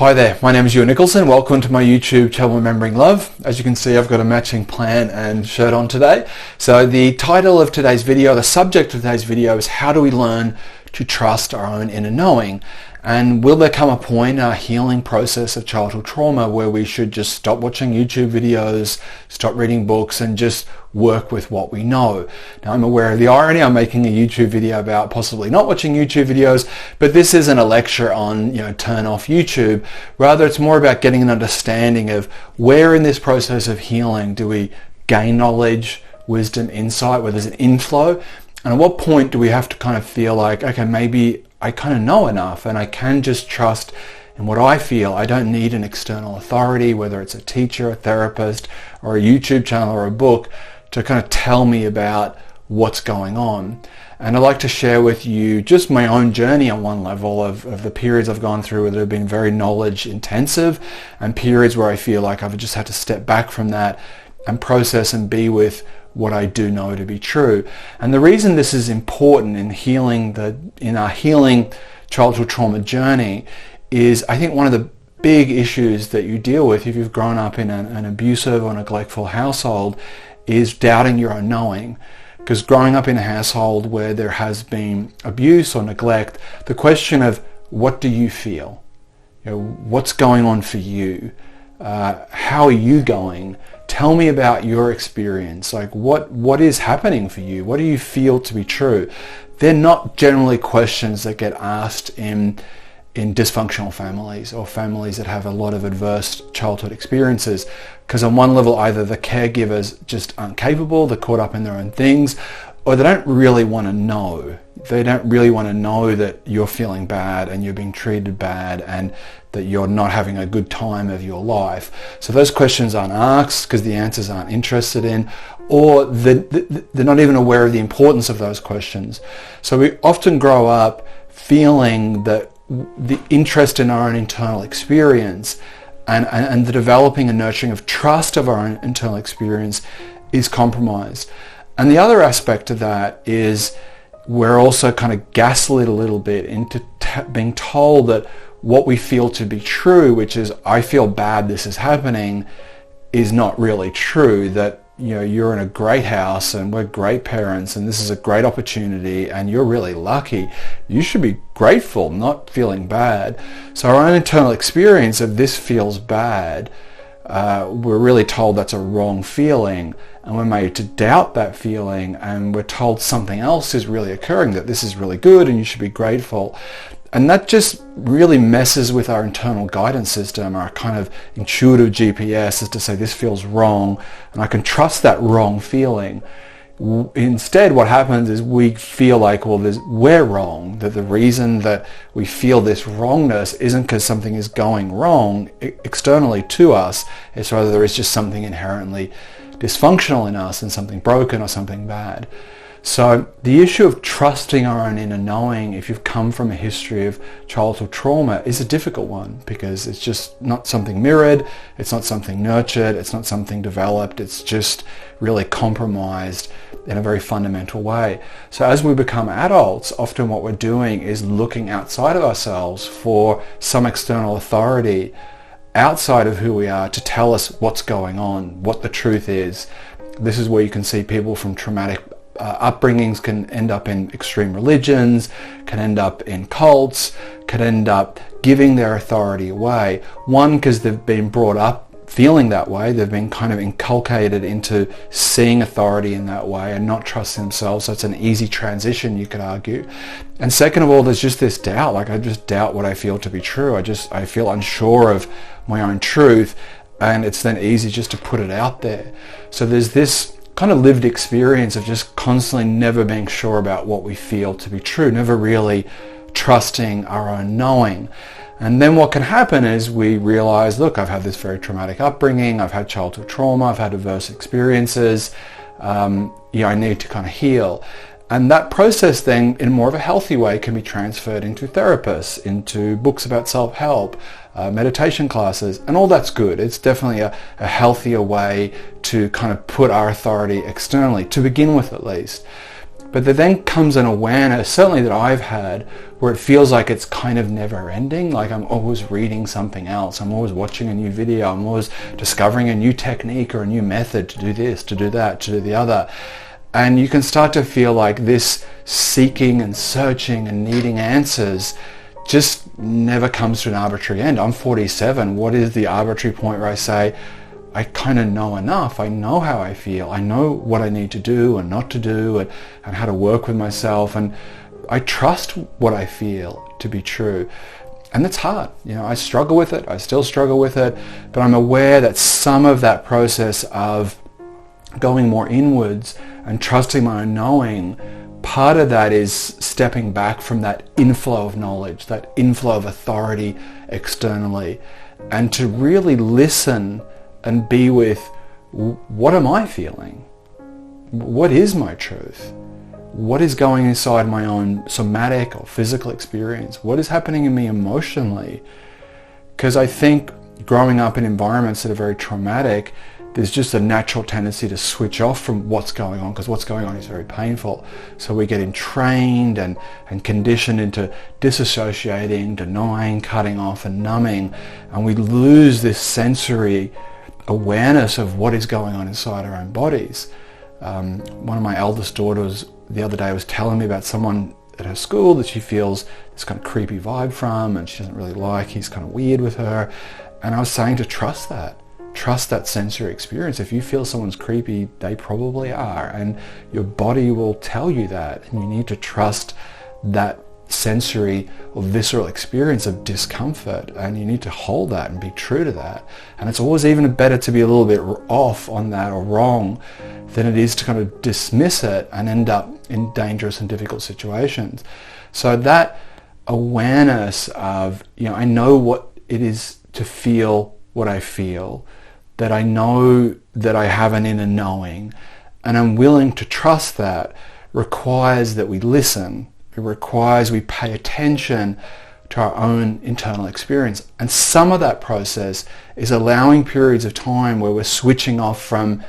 Hi there, my name is Ewan Nicholson. Welcome to my YouTube channel, Remembering Love. As you can see, I've got a matching plan and shirt on today. So the title of today's video, the subject of today's video is how do we learn to trust our own inner knowing? And will there come a point in our healing process of childhood trauma where we should just stop watching YouTube videos, stop reading books, and just work with what we know? Now, I'm aware of the irony. I'm making a YouTube video about possibly not watching YouTube videos, but this isn't a lecture on, turn off YouTube. Rather, it's more about getting an understanding of where in this process of healing do we gain knowledge, wisdom, insight, where there's an inflow, and at what point do we have to kind of feel like, okay, maybe I kind of know enough and I can just trust in what I feel. I don't need an external authority, whether it's a teacher, a therapist, or a YouTube channel or a book, to kind of tell me about what's going on. And I'd like to share with you just my own journey on one level of the periods I've gone through that have been very knowledge intensive, and periods where I feel like I've just had to step back from that and process and be with what I do know to be true. And the reason this is important in our healing childhood trauma journey is, I think one of the big issues that you deal with if you've grown up in an abusive or neglectful household is doubting your own knowing. Because growing up in a household where there has been abuse or neglect, the question of what do you feel? What's going on for you? How are you going? Tell me about your experience. Like what is happening for you? What do you feel to be true? They're not generally questions that get asked in dysfunctional families or families that have a lot of adverse childhood experiences, because on one level either the caregivers just aren't capable, they're caught up in their own things, or they don't really want to know. They don't really want to know that you're feeling bad and you're being treated bad and that you're not having a good time of your life. So those questions aren't asked because the answers aren't interested in, or they're not even aware of the importance of those questions. So we often grow up feeling that the interest in our own internal experience and the developing and nurturing of trust of our own internal experience is compromised. And the other aspect of that is we're also kind of gaslit a little bit into being told that what we feel to be true, which is I feel bad this is happening, is not really true. That you're in a great house and we're great parents and this is a great opportunity and you're really lucky. You should be grateful, not feeling bad. So our own internal experience of this feels bad, we're really told that's a wrong feeling, and we're made to doubt that feeling, and we're told something else is really occurring, that this is really good and you should be grateful. And that just really messes with our internal guidance system, our kind of intuitive GPS, is to say this feels wrong and I can trust that wrong feeling. Instead, what happens is we feel like, we're wrong, that the reason that we feel this wrongness isn't because something is going wrong externally to us, it's rather there is just something inherently dysfunctional in us and something broken or something bad. So the issue of trusting our own inner knowing, if you've come from a history of childhood trauma, is a difficult one, because it's just not something mirrored, it's not something nurtured, it's not something developed, it's just really compromised in a very fundamental way. So as we become adults, often what we're doing is looking outside of ourselves for some external authority outside of who we are to tell us what's going on, what the truth is. This is where you can see people from traumatic upbringings can end up in extreme religions, can end up in cults, can end up giving their authority away. One, because they've been brought up feeling that way, they've been kind of inculcated into seeing authority in that way and not trusting themselves, so it's an easy transition, you could argue. And second of all, there's just this doubt, like I just doubt what I feel to be true. I feel unsure of my own truth, and it's then easy just to put it out there. So there's this kind of lived experience of just constantly never being sure about what we feel to be true, never really trusting our own knowing. And then what can happen is we realize, look, I've had this very traumatic upbringing, I've had childhood trauma, I've had adverse experiences, I need to kind of heal. And that process then, in more of a healthy way, can be transferred into therapists, into books about self-help, meditation classes, and all that's good. It's definitely a healthier way to kind of put our authority externally, to begin with at least. But there then comes an awareness, certainly that I've had, where it feels like it's kind of never ending, like I'm always reading something else, I'm always watching a new video, I'm always discovering a new technique or a new method to do this, to do that, to do the other. And you can start to feel like this seeking and searching and needing answers just never comes to an arbitrary end. I'm 47. What is the arbitrary point where I say, I kind of know enough. I know how I feel. I know what I need to do and not to do, and how to work with myself. And I trust what I feel to be true. And that's hard. I struggle with it. I still struggle with it. But I'm aware that some of that process of going more inwards and trusting my own knowing, part of that is stepping back from that inflow of knowledge, that inflow of authority externally, and to really listen and be with, what am I feeling? What is my truth? What is going inside my own somatic or physical experience? What is happening in me emotionally? Because I think growing up in environments that are very traumatic, there's just a natural tendency to switch off from what's going on, because what's going on is very painful. So we get entrained and conditioned into disassociating, denying, cutting off and numbing, and we lose this sensory awareness of what is going on inside our own bodies. One of my eldest daughters the other day was telling me about someone at her school that she feels this kind of creepy vibe from, and she doesn't really like. He's kind of weird with her. And I was saying to trust that sensory experience. If you feel someone's creepy, they probably are, and your body will tell you that, and you need to trust that sensory or visceral experience of discomfort, and you need to hold that and be true to that. And it's always even better to be a little bit off on that or wrong than it is to kind of dismiss it and end up in dangerous and difficult situations. So that awareness of, I know what it is to feel what I feel, that I know that I have an inner knowing, and I'm willing to trust that, requires that we listen. It requires we pay attention to our own internal experience. And some of that process is allowing periods of time where we're switching off from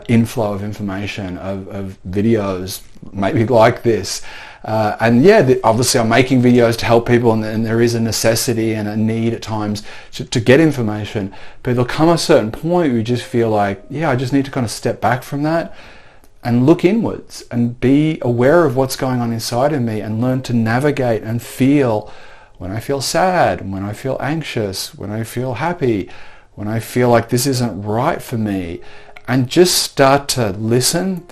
inflow of information, of videos, maybe like this. Obviously I'm making videos to help people, and there is a necessity and a need at times to get information. But there'll come a certain point where you just feel like, I just need to kind of step back from that and look inwards and be aware of what's going on inside of me, and learn to navigate and feel when I feel sad, when I feel anxious, when I feel happy, when I feel like this isn't right for me, and just start to listen.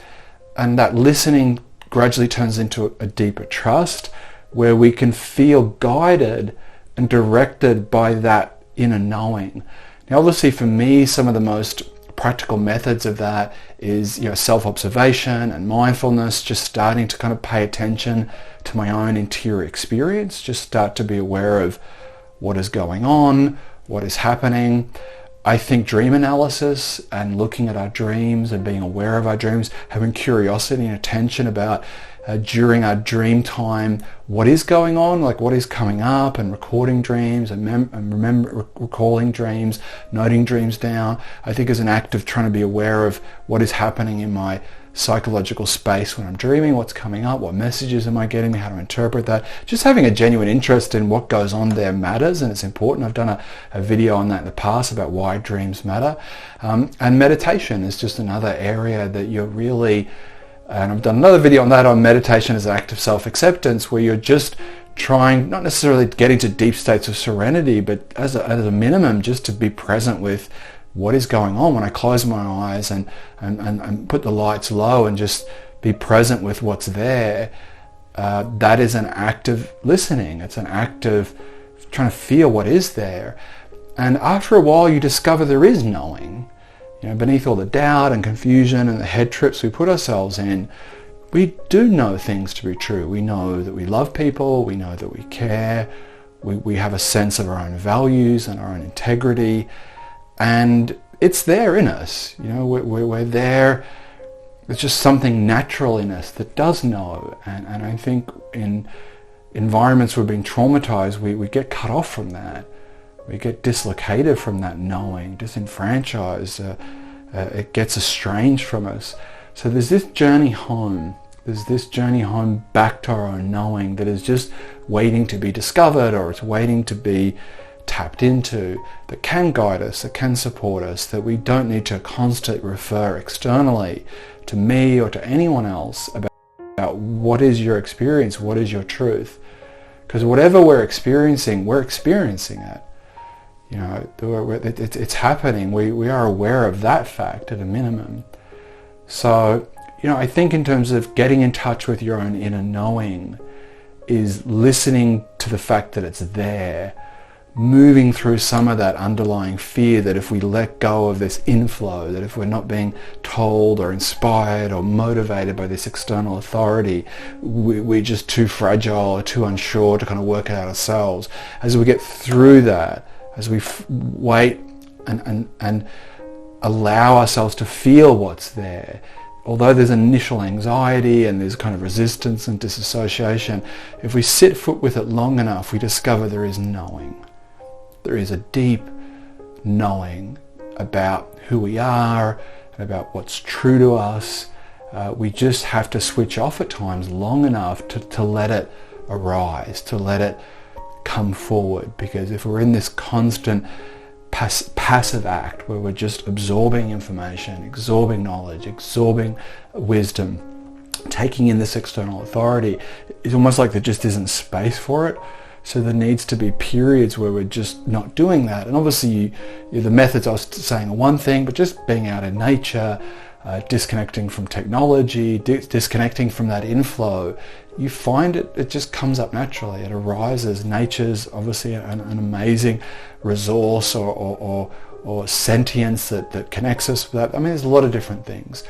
And that listening gradually turns into a deeper trust, where we can feel guided and directed by that inner knowing. Now, obviously for me, some of the most practical methods of that is self-observation and mindfulness, just starting to kind of pay attention to my own interior experience, just start to be aware of what is going on, what is happening. I think dream analysis and looking at our dreams and being aware of our dreams, having curiosity and attention about during our dream time, what is going on, like what is coming up, and recording dreams and recalling dreams, noting dreams down, I think is an act of trying to be aware of what is happening in my psychological space when I'm dreaming, what's coming up, what messages am I getting, how to interpret that. Just having a genuine interest in what goes on there matters, and it's important. I've done a video on that in the past about why dreams matter. And meditation is just another area that you're really, and I've done another video on that, on meditation as an act of self-acceptance, where you're just trying, not necessarily to get into deep states of serenity, but as a minimum, just to be present with what is going on when I close my eyes and put the lights low and just be present with what's there. That is an act of listening. It's an act of trying to feel what is there. And after a while, you discover there is knowing. Beneath all the doubt and confusion and the head trips we put ourselves in, we do know things to be true. We know that we love people. We know that we care. We have a sense of our own values and our own integrity. And it's there in us, we're there. It's just something natural in us that does know. And I think in environments where we're being traumatized, we get cut off from that. We get dislocated from that knowing, disenfranchised. It gets estranged from us. So there's this journey home There's this journey home back to our own knowing that is just waiting to be discovered, or it's waiting to be tapped into, that can guide us, that can support us, that we don't need to constantly refer externally to me or to anyone else about what is your experience, what is your truth. Because whatever we're experiencing it. You know, it's happening. We are aware of that fact at a minimum. So, you know, I think in terms of getting in touch with your own inner knowing is listening to the fact that it's there, moving through some of that underlying fear that if we let go of this inflow, that if we're not being told or inspired or motivated by this external authority, we're just too fragile or too unsure to kind of work it out ourselves. As we get through that, as we wait and allow ourselves to feel what's there, although there's initial anxiety and there's kind of resistance and disassociation, if we sit with it long enough, we discover there is knowing. There is a deep knowing about who we are, about what's true to us. We just have to switch off at times long enough to let it arise, to let it come forward. Because if we're in this constant passive act where we're just absorbing information, absorbing knowledge, absorbing wisdom, taking in this external authority, it's almost like there just isn't space for it. So there needs to be periods where we're just not doing that. And obviously the methods I was saying are one thing, but just being out in nature, disconnecting from technology, disconnecting from that inflow, you find it just comes up naturally. It arises. Nature's obviously an amazing resource or sentience that connects us with that. I mean, there's a lot of different things.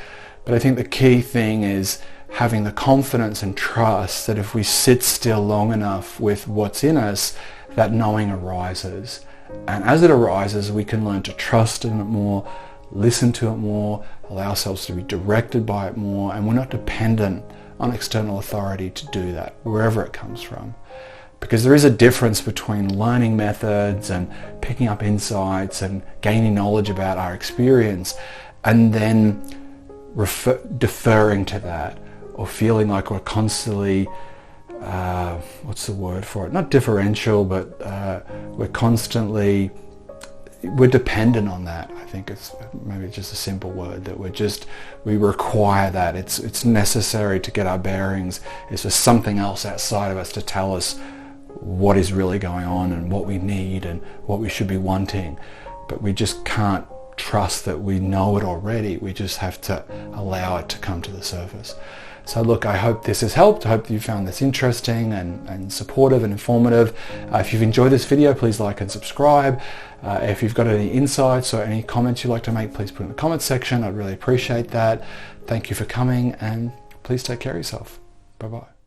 But I think the key thing is having the confidence and trust that if we sit still long enough with what's in us, that knowing arises. And as it arises, we can learn to trust in it more, listen to it more, allow ourselves to be directed by it more, and we're not dependent on external authority to do that, wherever it comes from. Because there is a difference between learning methods and picking up insights and gaining knowledge about our experience and then deferring to that, or feeling like we're constantly, what's the word for it? Not differential, but we're dependent on that. I think it's maybe just a simple word that we require that. It's necessary to get our bearings. It's just something else outside of us to tell us what is really going on and what we need and what we should be wanting. But we just can't trust that we know it already. We just have to allow it to come to the surface. So look, I hope this has helped. I hope you found this interesting and supportive and informative. If you've enjoyed this video, please like and subscribe. If you've got any insights or any comments you'd like to make, please put in the comments section. I'd really appreciate that. Thank you for coming, and please take care of yourself. Bye-bye.